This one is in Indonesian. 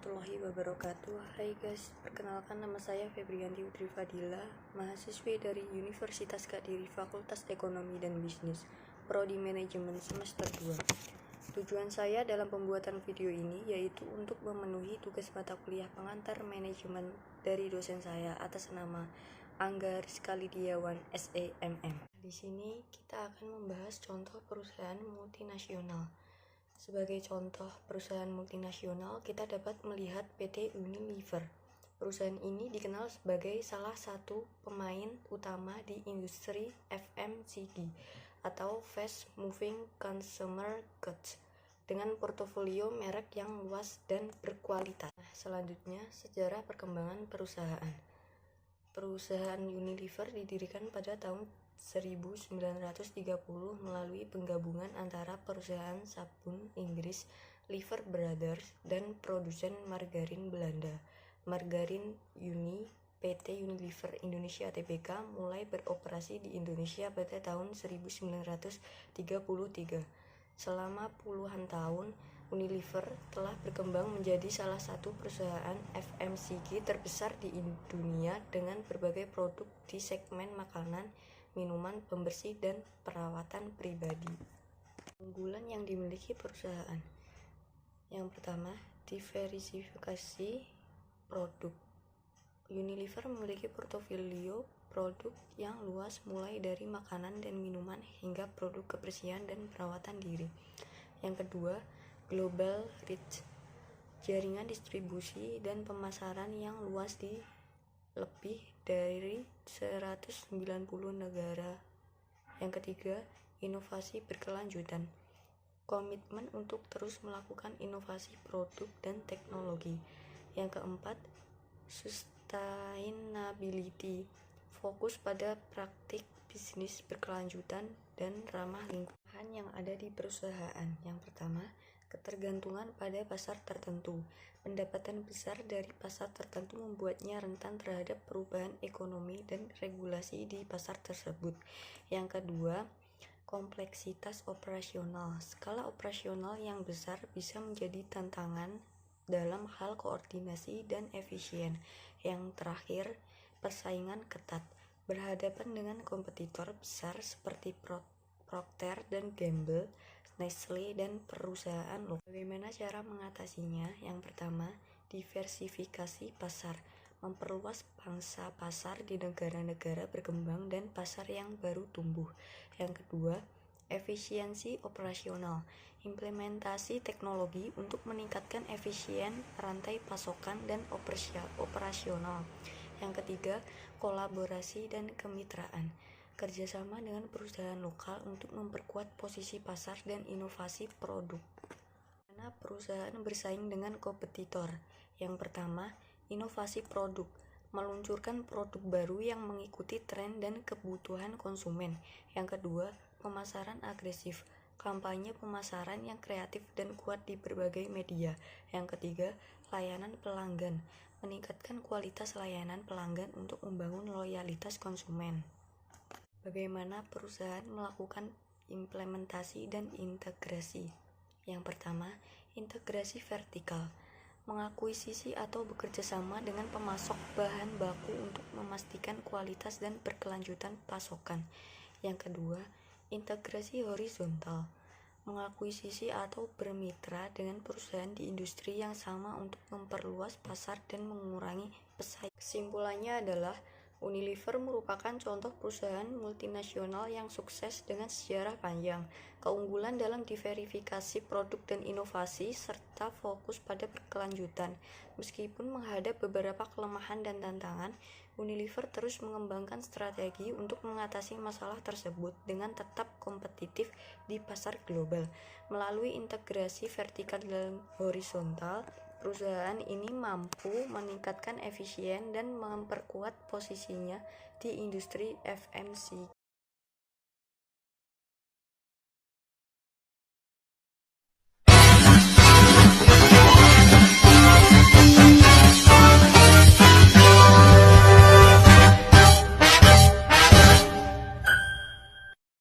warahmatullahi wabarakatuh. Hai guys, perkenalkan nama saya Febrianti Putri Fadila, mahasiswi dari Universitas Kediri Fakultas Ekonomi dan Bisnis, Prodi Manajemen semester 2. Tujuan saya dalam pembuatan video ini yaitu untuk memenuhi tugas mata kuliah pengantar manajemen dari dosen saya atas nama Angga Rizka Lidiawan SEMM. Di sini kita akan membahas contoh perusahaan multinasional. Sebagai contoh perusahaan multinasional, kita dapat melihat PT Unilever. Perusahaan ini dikenal sebagai salah satu pemain utama di industri FMCG atau Fast Moving Consumer Goods dengan portofolio merek yang luas dan berkualitas. Selanjutnya, sejarah perkembangan perusahaan. Perusahaan Unilever didirikan pada tahun 1930 melalui penggabungan antara perusahaan sabun Inggris Lever Brothers dan produsen margarin Belanda, Margarin Unie. PT Unilever Indonesia Tbk mulai beroperasi di Indonesia pada tahun 1933. Selama puluhan tahun, Unilever telah berkembang menjadi salah satu perusahaan FMCG terbesar di dunia dengan berbagai produk di segmen makanan, minuman, pembersih, dan perawatan pribadi. Keunggulan yang dimiliki perusahaan. Yang pertama, diversifikasi produk. Unilever memiliki portofolio produk yang luas mulai dari makanan dan minuman hingga produk kebersihan dan perawatan diri. Yang kedua, global reach. Jaringan distribusi dan pemasaran yang luas di lebih dari 190 negara. Yang ketiga, inovasi berkelanjutan. Komitmen untuk terus melakukan inovasi produk dan teknologi. Yang keempat, sustainability. Fokus pada praktik bisnis berkelanjutan dan ramah lingkungan yang ada di perusahaan. Yang pertama, ketergantungan pada pasar tertentu. Pendapatan besar dari pasar tertentu membuatnya rentan terhadap perubahan ekonomi dan regulasi di pasar tersebut. Yang kedua, kompleksitas operasional. Skala operasional yang besar bisa menjadi tantangan dalam hal koordinasi dan efisien. Yang terakhir, persaingan ketat. Berhadapan dengan kompetitor besar seperti Procter dan Gamble, Nestle, dan perusahaan lokal. Bagaimana cara mengatasinya? Yang pertama, diversifikasi pasar. Memperluas pangsa pasar di negara-negara berkembang dan pasar yang baru tumbuh. Yang kedua, efisiensi operasional. Implementasi teknologi untuk meningkatkan efisien rantai pasokan dan operasional. Yang ketiga, kolaborasi dan kemitraan. Kerjasama dengan perusahaan lokal untuk memperkuat posisi pasar dan inovasi produk. Karena perusahaan bersaing dengan kompetitor. Yang pertama, inovasi produk. Meluncurkan produk baru yang mengikuti tren dan kebutuhan konsumen. Yang kedua, pemasaran agresif. Kampanye pemasaran yang kreatif dan kuat di berbagai media. Yang ketiga, layanan pelanggan. Meningkatkan kualitas layanan pelanggan untuk membangun loyalitas konsumen. Bagaimana perusahaan melakukan implementasi dan integrasi? Yang pertama, integrasi vertikal. Mengakuisisi atau bekerja sama dengan pemasok bahan baku untuk memastikan kualitas dan berkelanjutan pasokan. Yang kedua, integrasi horizontal. Mengakuisisi atau bermitra dengan perusahaan di industri yang sama untuk memperluas pasar dan mengurangi pesaing. Kesimpulannya adalah Unilever merupakan contoh perusahaan multinasional yang sukses dengan sejarah panjang, keunggulan dalam diversifikasi produk dan inovasi, serta fokus pada berkelanjutan. Meskipun menghadap beberapa kelemahan dan tantangan, Unilever terus mengembangkan strategi untuk mengatasi masalah tersebut dengan tetap kompetitif di pasar global. Melalui integrasi vertikal dan horizontal, perusahaan ini mampu meningkatkan efisien dan memperkuat posisinya di industri FMCG.